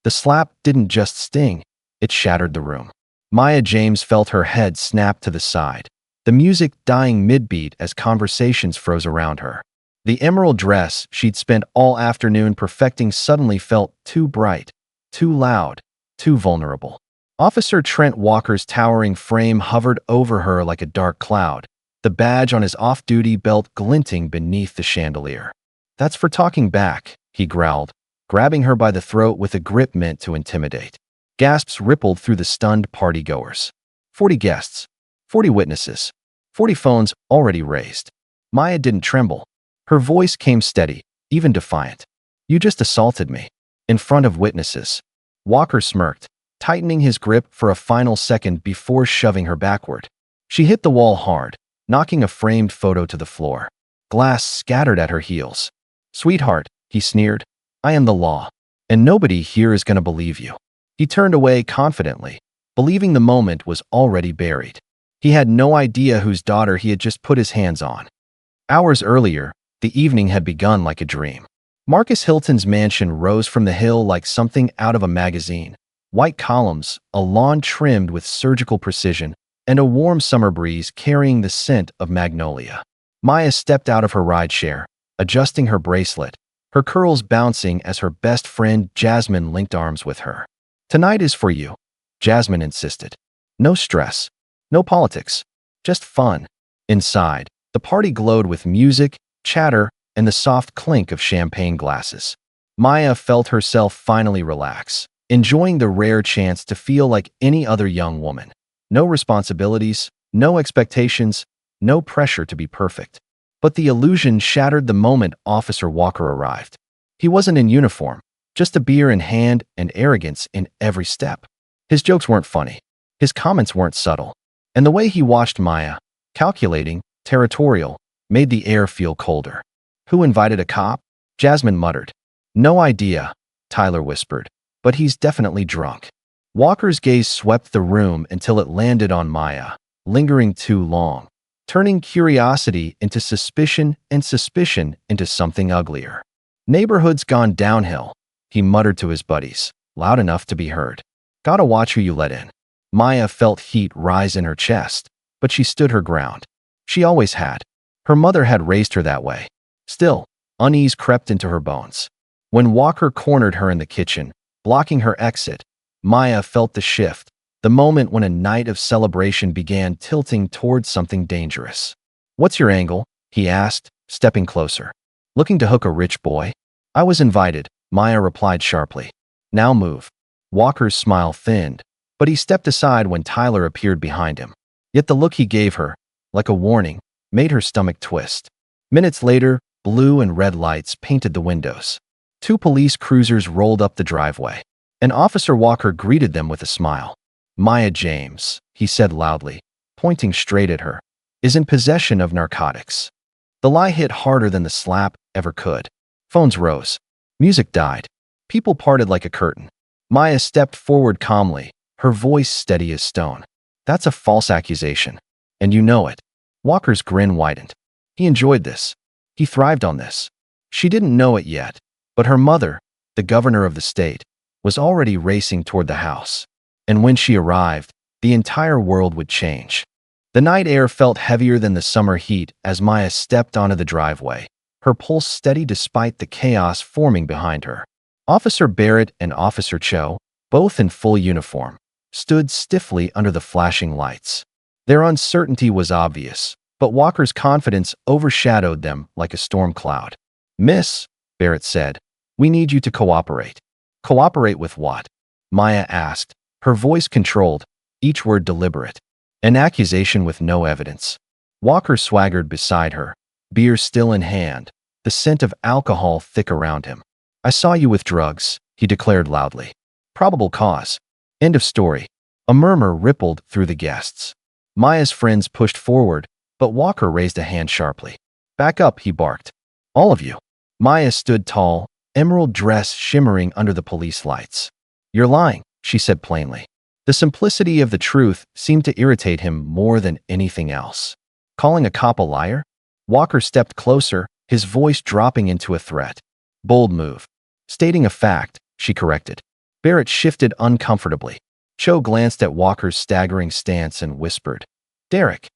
The slap didn't just sting, it shattered the room. Maya James felt her head snap to the side, the music dying mid-beat as conversations froze around her. The emerald dress she'd spent all afternoon perfecting suddenly felt too bright, too loud, too vulnerable. Officer Trent Walker's towering frame hovered over her like a dark cloud, the badge on his off-duty belt glinting beneath the chandelier. "That's for talking back," he growled, grabbing her by the throat with a grip meant to intimidate. Gasps rippled through the stunned partygoers. 40 guests, 40 witnesses, 40 phones already raised. Maya didn't tremble. Her voice came steady, even defiant. "You just assaulted me. In front of witnesses." Walker smirked, tightening his grip for a final second before shoving her backward. She hit the wall hard, knocking a framed photo to the floor. Glass scattered at her heels. "Sweetheart," he sneered, "I am the law, and nobody here is going to believe you." He turned away confidently, believing the moment was already buried. He had no idea whose daughter he had just put his hands on. Hours earlier, the evening had begun like a dream. Marcus Hilton's mansion rose from the hill like something out of a magazine. White columns, a lawn trimmed with surgical precision, and a warm summer breeze carrying the scent of magnolia. Maya stepped out of her rideshare, adjusting her bracelet, her curls bouncing as her best friend Jasmine linked arms with her. "Tonight is for you," Jasmine insisted. "No stress, no politics, just fun." Inside, the party glowed with music, chatter, and the soft clink of champagne glasses. Maya felt herself finally relax, enjoying the rare chance to feel like any other young woman. No responsibilities, no expectations, no pressure to be perfect. But the illusion shattered the moment Officer Walker arrived. He wasn't in uniform, just a beer in hand and arrogance in every step. His jokes weren't funny. His comments weren't subtle. And the way he watched Maya, calculating, territorial, made the air feel colder. "Who invited a cop?" Jasmine muttered. "No idea," Tyler whispered, "but he's definitely drunk." Walker's gaze swept the room until it landed on Maya, lingering too long, turning curiosity into suspicion and suspicion into something uglier. "Neighborhood's gone downhill," he muttered to his buddies, loud enough to be heard. "Gotta watch who you let in." Maya felt heat rise in her chest, but she stood her ground. She always had. Her mother had raised her that way. Still, unease crept into her bones. When Walker cornered her in the kitchen, blocking her exit, Maya felt the shift, the moment when a night of celebration began tilting towards something dangerous. "What's your angle?" he asked, stepping closer. "Looking to hook a rich boy?" "I was invited," Maya replied sharply. "Now move." Walker's smile thinned, but he stepped aside when Tyler appeared behind him. Yet the look he gave her, like a warning, made her stomach twist. Minutes later, blue and red lights painted the windows. 2 police cruisers rolled up the driveway. And Officer Walker greeted them with a smile. "Maya James," he said loudly, pointing straight at her, "is in possession of narcotics." The lie hit harder than the slap ever could. Phones rose. Music died. People parted like a curtain. Maya stepped forward calmly, her voice steady as stone. "That's a false accusation. And you know it." Walker's grin widened. He enjoyed this. He thrived on this. She didn't know it yet, but her mother, the governor of the state, was already racing toward the house. And when she arrived, the entire world would change. The night air felt heavier than the summer heat as Maya stepped onto the driveway, her pulse steady despite the chaos forming behind her. Officer Barrett and Officer Cho, both in full uniform, stood stiffly under the flashing lights. Their uncertainty was obvious, but Walker's confidence overshadowed them like a storm cloud. "Miss," Barrett said, "we need you to cooperate." "Cooperate with what?" Maya asked, her voice controlled, each word deliberate. "An accusation with no evidence." Walker swaggered beside her, beer still in hand, the scent of alcohol thick around him. "I saw you with drugs," he declared loudly. "Probable cause." End of story. A murmur rippled through the guests. Maya's friends pushed forward, but Walker raised a hand sharply. "Back up," he barked. "All of you." Maya stood tall, emerald dress shimmering under the police lights. "You're lying," she said plainly. The simplicity of the truth seemed to irritate him more than anything else. "Calling a cop a liar?" Walker stepped closer, his voice dropping into a threat. "Bold move." "Stating a fact," she corrected. Barrett shifted uncomfortably. Cho glanced at Walker's staggering stance and whispered, "Derek,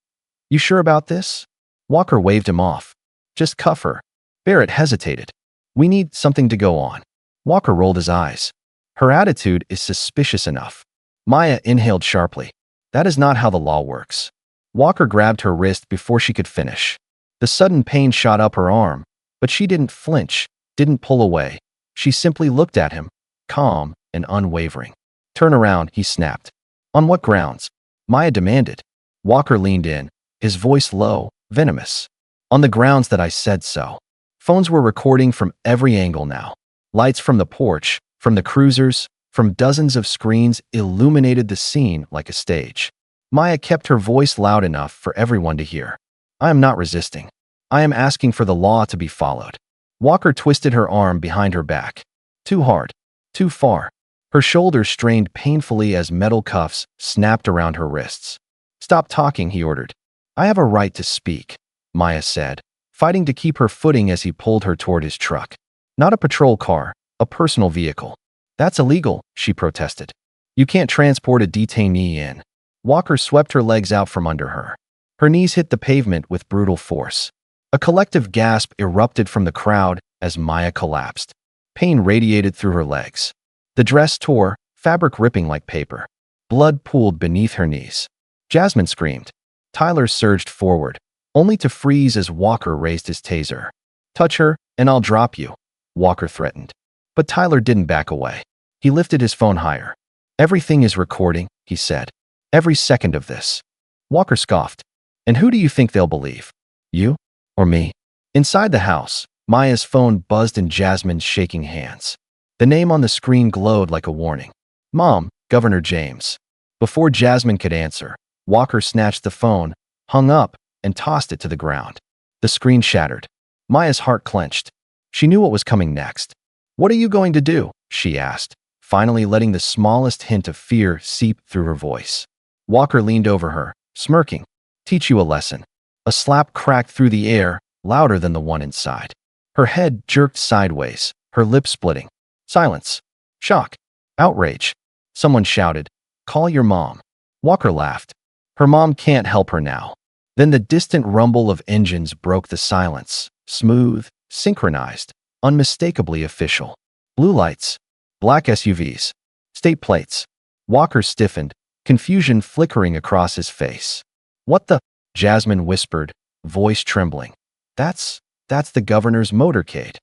you sure about this?" Walker waved him off. "Just cuff her." Barrett hesitated. "We need something to go on." Walker rolled his eyes. "Her attitude is suspicious enough." Maya inhaled sharply. "That is not how the law works." Walker grabbed her wrist before she could finish. The sudden pain shot up her arm, but she didn't flinch, didn't pull away. She simply looked at him, calm and unwavering. "Turn around," he snapped. "On what grounds?" Maya demanded. Walker leaned in, his voice low, venomous. "On the grounds that I said so." Phones were recording from every angle now. Lights from the porch, from the cruisers, from dozens of screens illuminated the scene like a stage. Maya kept her voice loud enough for everyone to hear. "I am not resisting. I am asking for the law to be followed." Walker twisted her arm behind her back. Too hard. Too far. Her shoulders strained painfully as metal cuffs snapped around her wrists. "Stop talking," he ordered. "I have a right to speak," Maya said, fighting to keep her footing as he pulled her toward his truck. "Not a patrol car, a personal vehicle." "That's illegal," she protested. "You can't transport a detainee in." Walker swept her legs out from under her. Her knees hit the pavement with brutal force. A collective gasp erupted from the crowd as Maya collapsed. Pain radiated through her legs. The dress tore, fabric ripping like paper. Blood pooled beneath her knees. Jasmine screamed. Tyler surged forward, only to freeze as Walker raised his taser. "Touch her, and I'll drop you," Walker threatened. But Tyler didn't back away. He lifted his phone higher. "Everything is recording," he said. "Every second of this." Walker scoffed. "And who do you think they'll believe? You? Or me?" Inside the house, Maya's phone buzzed in Jasmine's shaking hands. The name on the screen glowed like a warning. "Mom, Governor James." Before Jasmine could answer, Walker snatched the phone, hung up, and tossed it to the ground. The screen shattered. Maya's heart clenched. She knew what was coming next. "What are you going to do?" she asked, finally letting the smallest hint of fear seep through her voice. Walker leaned over her, smirking. "Teach you a lesson." A slap cracked through the air, louder than the one inside. Her head jerked sideways, her lips splitting. Silence. Shock. Outrage. Someone shouted, "Call your mom." Walker laughed. Her mom can't help her now. Then the distant rumble of engines broke the silence, smooth, synchronized, unmistakably official. Blue lights. Black SUVs. State plates. Walker stiffened, confusion flickering across his face. "What the?" Jasmine whispered, voice trembling. That's the governor's motorcade."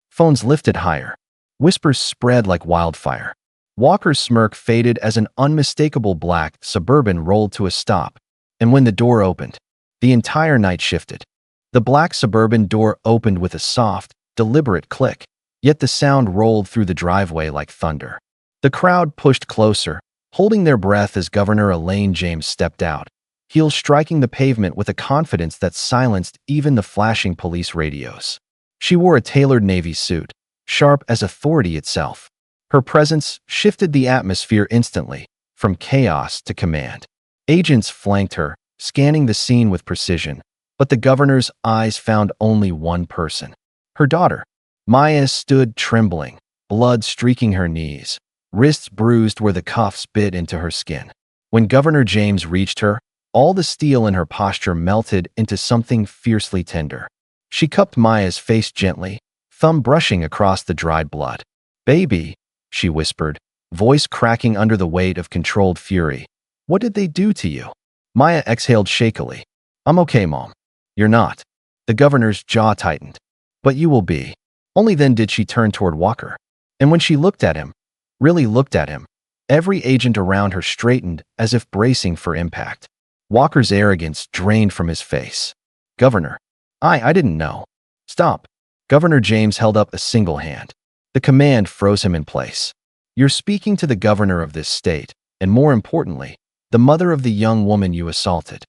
Phones lifted higher. Whispers spread like wildfire. Walker's smirk faded as an unmistakable black Suburban rolled to a stop, and when the door opened, the entire night shifted. The black Suburban door opened with a soft, deliberate click, yet the sound rolled through the driveway like thunder. The crowd pushed closer, holding their breath as Governor Elaine James stepped out, heels striking the pavement with a confidence that silenced even the flashing police radios. She wore a tailored navy suit, sharp as authority itself. Her presence shifted the atmosphere instantly, from chaos to command. Agents flanked her, scanning the scene with precision, but the governor's eyes found only one person. Her daughter. Maya stood trembling, blood streaking her knees, wrists bruised where the cuffs bit into her skin. When Governor James reached her, all the steel in her posture melted into something fiercely tender. She cupped Maya's face gently, thumb brushing across the dried blood. "Baby," she whispered, voice cracking under the weight of controlled fury. "What did they do to you?" Maya exhaled shakily. "I'm okay, Mom." "You're not." The governor's jaw tightened. "But you will be." Only then did she turn toward Walker. And when she looked at him, really looked at him, every agent around her straightened as if bracing for impact. Walker's arrogance drained from his face. "Governor, I didn't know." "Stop." Governor James held up a single hand. The command froze him in place. "You're speaking to the governor of this state, and more importantly, the mother of the young woman you assaulted."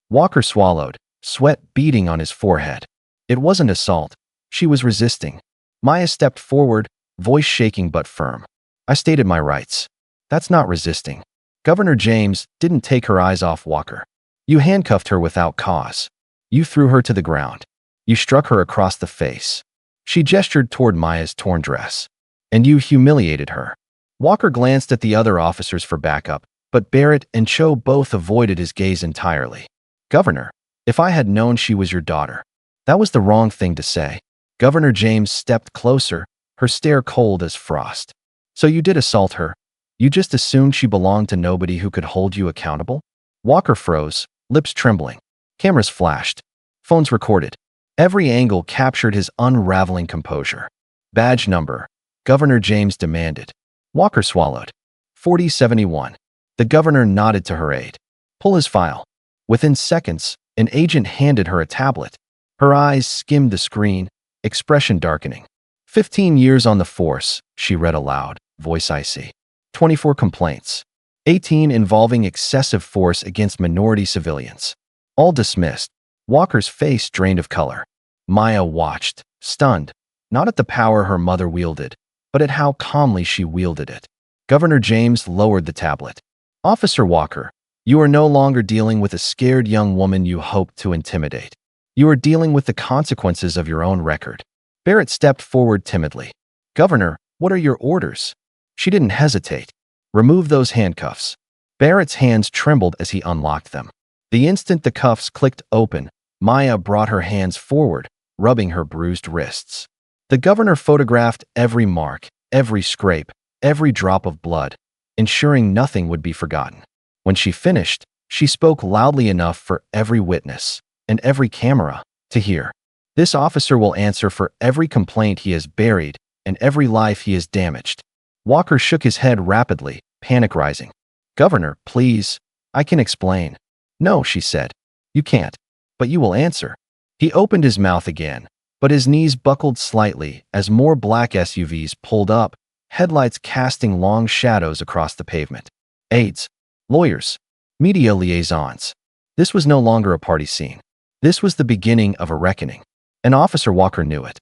Walker swallowed, sweat beading on his forehead. It wasn't assault. She was resisting. Maya stepped forward, voice shaking but firm. "I stated my rights." "That's not resisting." Governor James didn't take her eyes off Walker. "You handcuffed her without cause. You threw her to the ground. You struck her across the face." She gestured toward Maya's torn dress. "And you humiliated her." Walker glanced at the other officers for backup, but Barrett and Cho both avoided his gaze entirely. Governor, if I had known she was your daughter. That was the wrong thing to say. Governor James stepped closer, her stare cold as frost. So you did assault her? You just assumed she belonged to nobody who could hold you accountable? Walker froze, lips trembling. Cameras flashed. Phones recorded. Every angle captured his unraveling composure. Badge number, Governor James demanded. Walker swallowed. 4071. The governor nodded to her aide. Pull his file. Within seconds, an agent handed her a tablet. Her eyes skimmed the screen, expression darkening. 15 years on the force, she read aloud, voice icy. 24 complaints. 18 involving excessive force against minority civilians. All dismissed. Walker's face drained of color. Maya watched, stunned, not at the power her mother wielded, but at how calmly she wielded it. Governor James lowered the tablet. Officer Walker, you are no longer dealing with a scared young woman you hoped to intimidate. You are dealing with the consequences of your own record. Barrett stepped forward timidly. Governor, what are your orders? She didn't hesitate. Remove those handcuffs. Barrett's hands trembled as he unlocked them. The instant the cuffs clicked open, Maya brought her hands forward, rubbing her bruised wrists. The governor photographed every mark, every scrape, every drop of blood, ensuring nothing would be forgotten. When she finished, she spoke loudly enough for every witness and every camera to hear. This officer will answer for every complaint he has buried and every life he has damaged. Walker shook his head rapidly, panic rising. Governor, please, I can explain. No, she said. You can't. But you will answer. He opened his mouth again, but his knees buckled slightly as more black SUVs pulled up, headlights casting long shadows across the pavement. Aides, lawyers, media liaisons. This was no longer a party scene. This was the beginning of a reckoning. And Officer Walker knew it.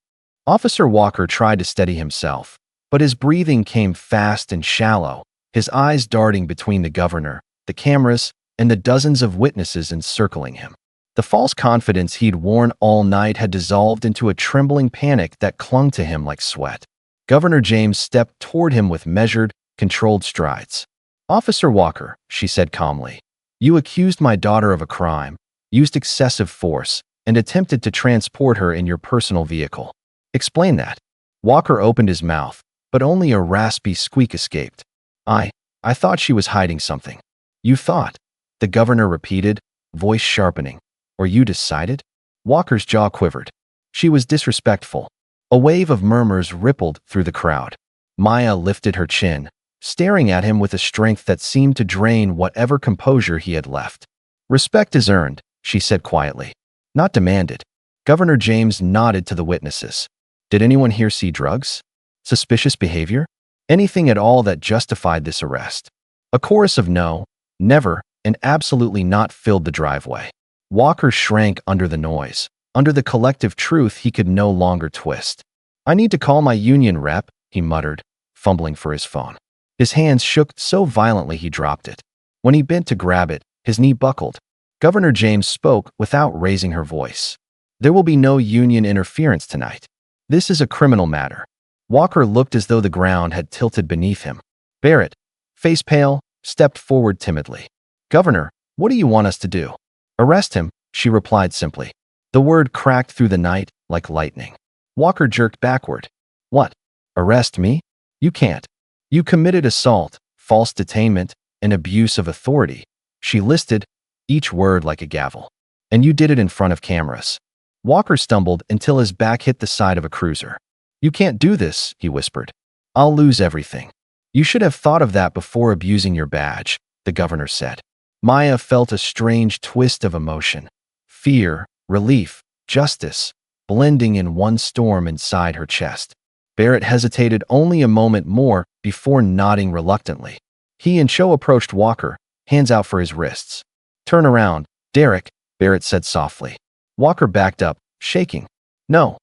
Officer Walker tried to steady himself, but his breathing came fast and shallow, his eyes darting between the governor, the cameras, and the dozens of witnesses encircling him. The false confidence he'd worn all night had dissolved into a trembling panic that clung to him like sweat. Governor James stepped toward him with measured, controlled strides. Officer Walker, she said calmly, you accused my daughter of a crime, used excessive force, and attempted to transport her in your personal vehicle. Explain that. Walker opened his mouth, but only a raspy squeak escaped. I thought she was hiding something. You thought, the governor repeated, voice sharpening. Or you decided? Walker's jaw quivered. She was disrespectful. A wave of murmurs rippled through the crowd. Maya lifted her chin, staring at him with a strength that seemed to drain whatever composure he had left. Respect is earned, she said quietly. Not demanded. Governor James nodded to the witnesses. Did anyone here see drugs? Suspicious behavior? Anything at all that justified this arrest? A chorus of no, never, and absolutely not filled the driveway. Walker shrank under the noise, under the collective truth he could no longer twist. I need to call my union rep, he muttered, fumbling for his phone. His hands shook so violently he dropped it. When he bent to grab it, his knee buckled. Governor James spoke without raising her voice. There will be no union interference tonight. This is a criminal matter. Walker looked as though the ground had tilted beneath him. Barrett, face pale, stepped forward timidly. Governor, what do you want us to do? Arrest him, she replied simply. The word cracked through the night like lightning. Walker jerked backward. What? Arrest me? You can't. You committed assault, false detainment, and abuse of authority. She listed, each word like a gavel. And you did it in front of cameras. Walker stumbled until his back hit the side of a cruiser. You can't do this, he whispered. I'll lose everything. You should have thought of that before abusing your badge, the governor said. Maya felt a strange twist of emotion. Fear, relief, justice, blending in one storm inside her chest. Barrett hesitated only a moment more before nodding reluctantly. He and Cho approached Walker, hands out for his wrists. Turn around, Derek, Barrett said softly. Walker backed up, shaking. No,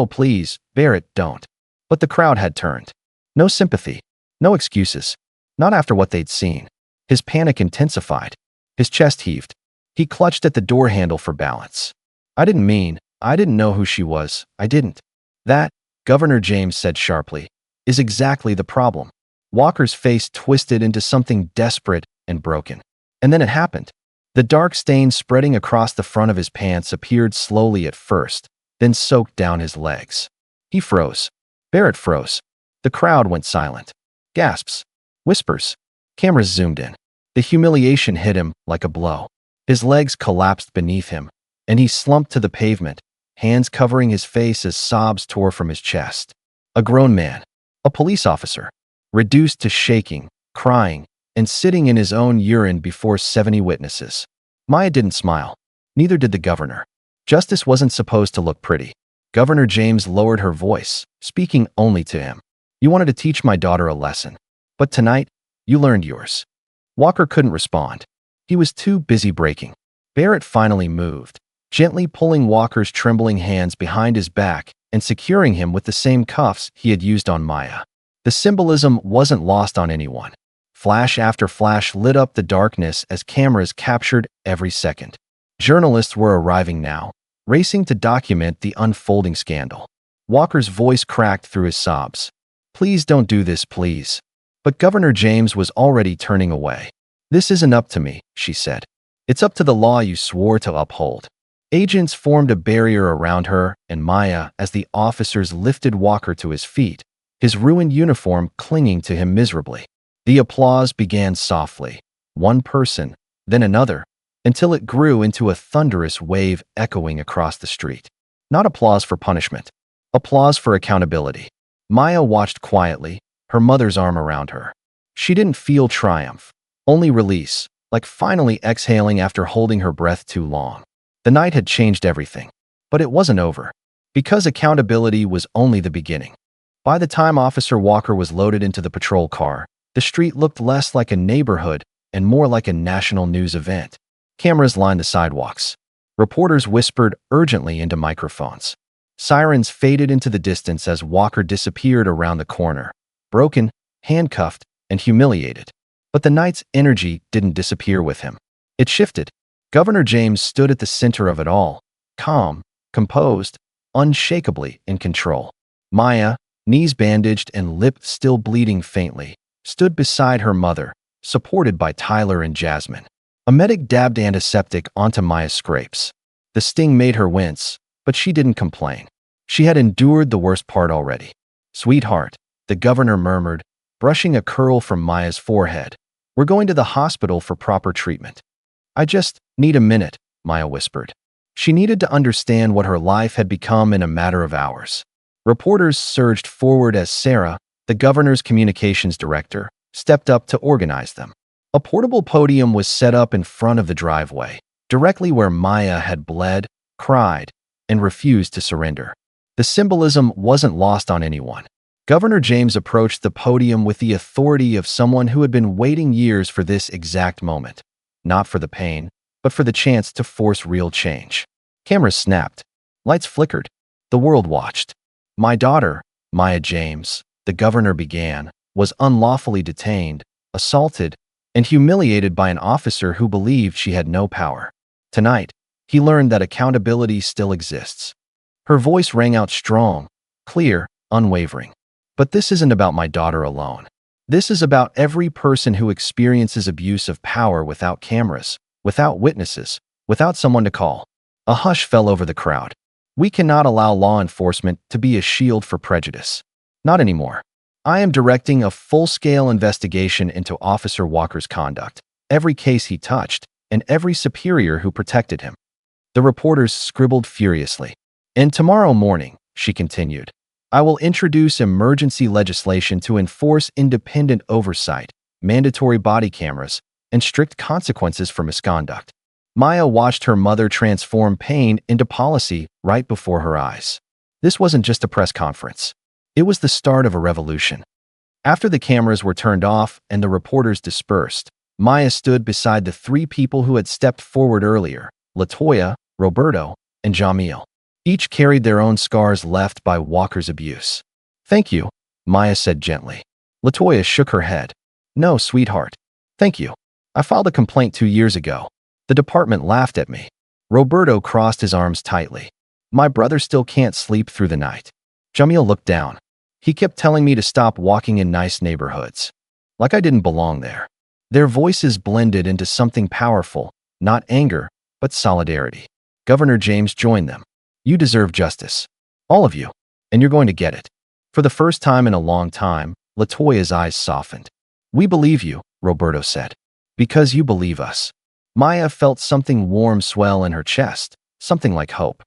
please, Barrett, don't. But the crowd had turned. No sympathy, no excuses. Not after what they'd seen. His panic intensified. His chest heaved. He clutched at the door handle for balance. I didn't know who she was. I didn't. That, Governor James said sharply, is exactly the problem. Walker's face twisted into something desperate and broken. And then it happened. The dark stain spreading across the front of his pants appeared slowly at first, then soaked down his legs. He froze. Barrett froze. The crowd went silent. Gasps. Whispers. Cameras zoomed in. The humiliation hit him like a blow. His legs collapsed beneath him, and he slumped to the pavement, hands covering his face as sobs tore from his chest. A grown man. A police officer. Reduced to shaking, crying, and sitting in his own urine before 70 witnesses. Maya didn't smile. Neither did the governor. Justice wasn't supposed to look pretty. Governor James lowered her voice, speaking only to him. You wanted to teach my daughter a lesson. But tonight, you learned yours. Walker couldn't respond. He was too busy breaking. Barrett finally moved, gently pulling Walker's trembling hands behind his back and securing him with the same cuffs he had used on Maya. The symbolism wasn't lost on anyone. Flash after flash lit up the darkness as cameras captured every second. Journalists were arriving now, racing to document the unfolding scandal. Walker's voice cracked through his sobs. Please don't do this, please. But Governor James was already turning away. This isn't up to me, she said. It's up to the law you swore to uphold. Agents formed a barrier around her and Maya as the officers lifted Walker to his feet, his ruined uniform clinging to him miserably. The applause began softly, one person, then another, until it grew into a thunderous wave echoing across the street. Not applause for punishment. Applause for accountability. Maya watched quietly, her mother's arm around her. She didn't feel triumph, only release, like finally exhaling after holding her breath too long. The night had changed everything. But it wasn't over. Because accountability was only the beginning. By the time Officer Walker was loaded into the patrol car, the street looked less like a neighborhood and more like a national news event. Cameras lined the sidewalks. Reporters whispered urgently into microphones. Sirens faded into the distance as Walker disappeared around the corner, broken, handcuffed, and humiliated. But the night's energy didn't disappear with him. It shifted. Governor James stood at the center of it all, calm, composed, unshakably in control. Maya, knees bandaged and lip still bleeding faintly, stood beside her mother, supported by Tyler and Jasmine. A medic dabbed antiseptic onto Maya's scrapes. The sting made her wince, but she didn't complain. She had endured the worst part already. Sweetheart, the governor murmured, brushing a curl from Maya's forehead. We're going to the hospital for proper treatment. I just need a minute, Maya whispered. She needed to understand what her life had become in a matter of hours. Reporters surged forward as Sarah, the governor's communications director, stepped up to organize them. A portable podium was set up in front of the driveway, directly where Maya had bled, cried, and refused to surrender. The symbolism wasn't lost on anyone. Governor James approached the podium with the authority of someone who had been waiting years for this exact moment. Not for the pain, but for the chance to force real change. Cameras snapped. Lights flickered. The world watched. My daughter, Maya James, the governor began, was unlawfully detained, assaulted, and humiliated by an officer who believed she had no power. Tonight, he learned that accountability still exists. Her voice rang out strong, clear, unwavering. But this isn't about my daughter alone. This is about every person who experiences abuse of power without cameras, without witnesses, without someone to call. A hush fell over the crowd. We cannot allow law enforcement to be a shield for prejudice. Not anymore. I am directing a full-scale investigation into Officer Walker's conduct, every case he touched, and every superior who protected him. The reporters scribbled furiously. And tomorrow morning, she continued, I will introduce emergency legislation to enforce independent oversight, mandatory body cameras, and strict consequences for misconduct. Maya watched her mother transform pain into policy right before her eyes. This wasn't just a press conference. It was the start of a revolution. After the cameras were turned off and the reporters dispersed, Maya stood beside the three people who had stepped forward earlier, LaToya, Roberto, and Jamil. Each carried their own scars left by Walker's abuse. Thank you, Maya said gently. LaToya shook her head. No, sweetheart. Thank you. I filed a complaint 2 years ago. The department laughed at me. Roberto crossed his arms tightly. My brother still can't sleep through the night. Jamil looked down. He kept telling me to stop walking in nice neighborhoods. like I didn't belong there. Their voices blended into something powerful, not anger, but solidarity. Governor James joined them. You deserve justice. All of you. And you're going to get it. For the first time in a long time, LaToya's eyes softened. We believe you, Roberto said. Because you believe us. Maya felt something warm swell in her chest, something like hope.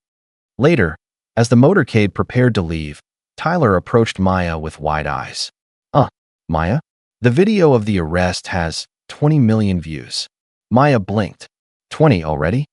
Later, as the motorcade prepared to leave, Tyler approached Maya with wide eyes. Maya? The video of the arrest has 20 million views. Maya blinked. 20 already?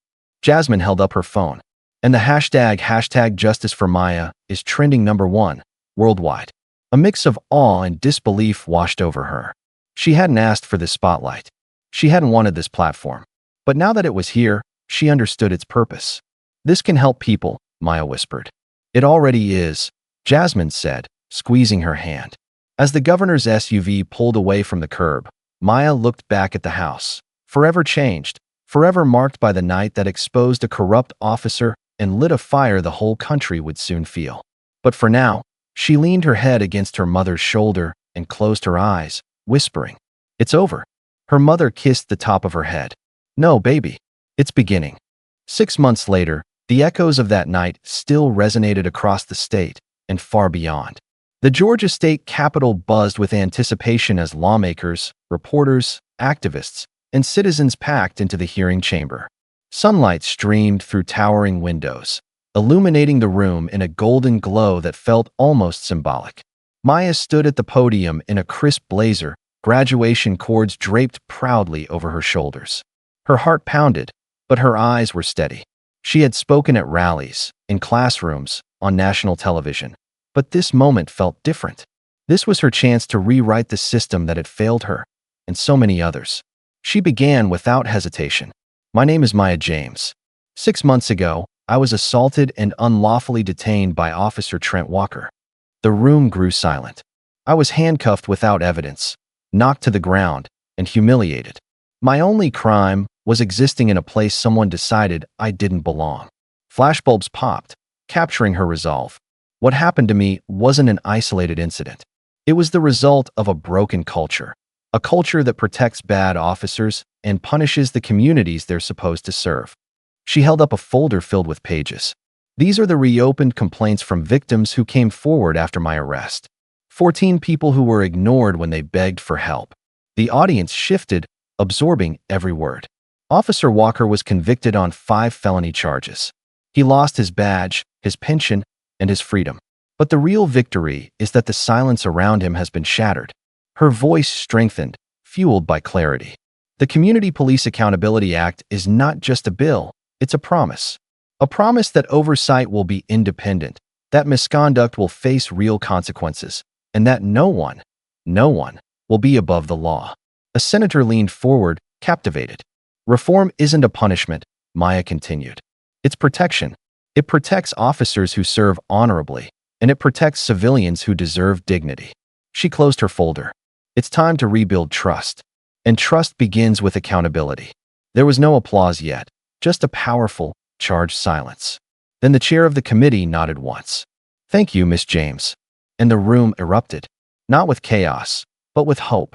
Jasmine held up her phone. And the hashtag Justice for Maya is trending #1 worldwide. A mix of awe and disbelief washed over her. She hadn't asked for this spotlight. She hadn't wanted this platform. But now that it was here, she understood its purpose. This can help people, Maya whispered. It already is, Jasmine said, squeezing her hand. As the governor's SUV pulled away from the curb, Maya looked back at the house, forever changed, forever marked by the night that exposed a corrupt officer and lit a fire the whole country would soon feel. But for now, she leaned her head against her mother's shoulder and closed her eyes, whispering, "It's over." Her mother kissed the top of her head. "No, baby. It's beginning." 6 months later, the echoes of that night still resonated across the state and far beyond. The Georgia state capitol buzzed with anticipation as lawmakers, reporters, activists, and citizens packed into the hearing chamber. Sunlight streamed through towering windows, illuminating the room in a golden glow that felt almost symbolic. Maya stood at the podium in a crisp blazer, graduation cords draped proudly over her shoulders. Her heart pounded, but her eyes were steady. She had spoken at rallies, in classrooms, on national television. But this moment felt different. This was her chance to rewrite the system that had failed her, and so many others. She began without hesitation. My name is Maya James. 6 months ago, I was assaulted and unlawfully detained by Officer Trent Walker. The room grew silent. I was handcuffed without evidence, knocked to the ground, and humiliated. My only crime was existing in a place someone decided I didn't belong. Flashbulbs popped, capturing her resolve. What happened to me wasn't an isolated incident. It was the result of a broken culture, a culture that protects bad officers and punishes the communities they're supposed to serve. She held up a folder filled with pages. These are the reopened complaints from victims who came forward after my arrest. 14 people who were ignored when they begged for help. The audience shifted, absorbing every word. Officer Walker was convicted on 5 felony charges. He lost his badge, his pension, and his freedom. But the real victory is that the silence around him has been shattered. Her voice strengthened, fueled by clarity. The Community Police Accountability Act is not just a bill, it's a promise. A promise that oversight will be independent, that misconduct will face real consequences, and that no one will be above the law. A senator leaned forward, captivated. Reform isn't a punishment, Maya continued. It's protection. It protects officers who serve honorably, and it protects civilians who deserve dignity. She closed her folder. It's time to rebuild trust. And trust begins with accountability. There was no applause yet, just a powerful, charged silence. Then the chair of the committee nodded once. "Thank you, Miss James." And the room erupted, not with chaos, but with hope.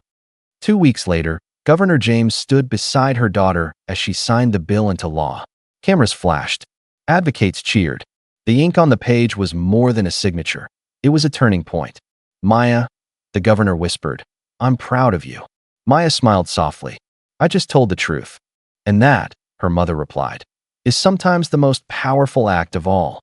2 weeks later, Governor James stood beside her daughter as she signed the bill into law. Cameras flashed. Advocates cheered. The ink on the page was more than a signature. It was a turning point. "Maya," the governor whispered, "I'm proud of you." Maya smiled softly. "I just told the truth." And that, her mother replied, is sometimes the most powerful act of all.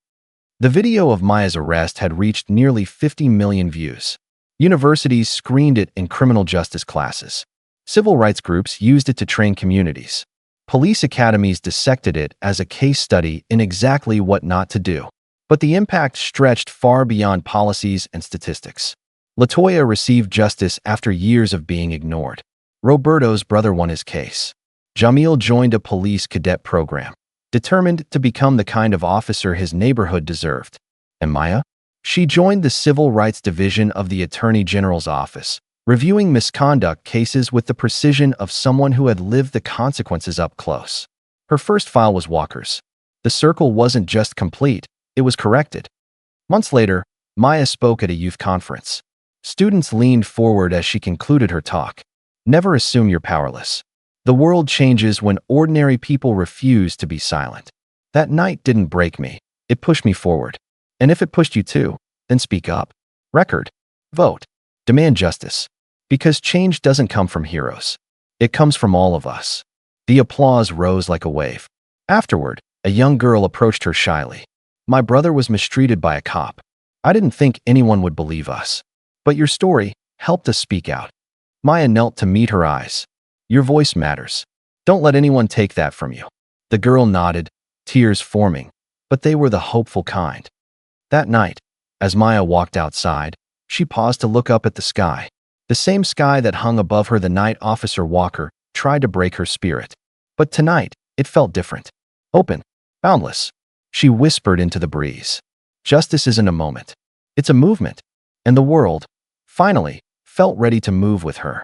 The video of Maya's arrest had reached nearly 50 million views. Universities screened it in criminal justice classes. Civil rights groups used it to train communities. Police academies dissected it as a case study in exactly what not to do. But the impact stretched far beyond policies and statistics. LaToya received justice after years of being ignored. Roberto's brother won his case. Jamil joined a police cadet program, determined to become the kind of officer his neighborhood deserved. And Maya? She joined the Civil Rights Division of the Attorney General's office, reviewing misconduct cases with the precision of someone who had lived the consequences up close. Her first file was Walker's. The circle wasn't just complete, it was corrected. Months later, Maya spoke at a youth conference. Students leaned forward as she concluded her talk. Never assume you're powerless. The world changes when ordinary people refuse to be silent. That night didn't break me. It pushed me forward. And if it pushed you too, then speak up. Record. Vote. Demand justice. Because change doesn't come from heroes. It comes from all of us. The applause rose like a wave. Afterward, a young girl approached her shyly. My brother was mistreated by a cop. I didn't think anyone would believe us. But your story helped us speak out. Maya knelt to meet her eyes. Your voice matters. Don't let anyone take that from you. The girl nodded, tears forming, but they were the hopeful kind. That night, as Maya walked outside, she paused to look up at the sky. The same sky that hung above her the night Officer Walker tried to break her spirit. But tonight, it felt different. Open, boundless. She whispered into the breeze. Justice isn't a moment. It's a movement. And the world, finally, felt ready to move with her.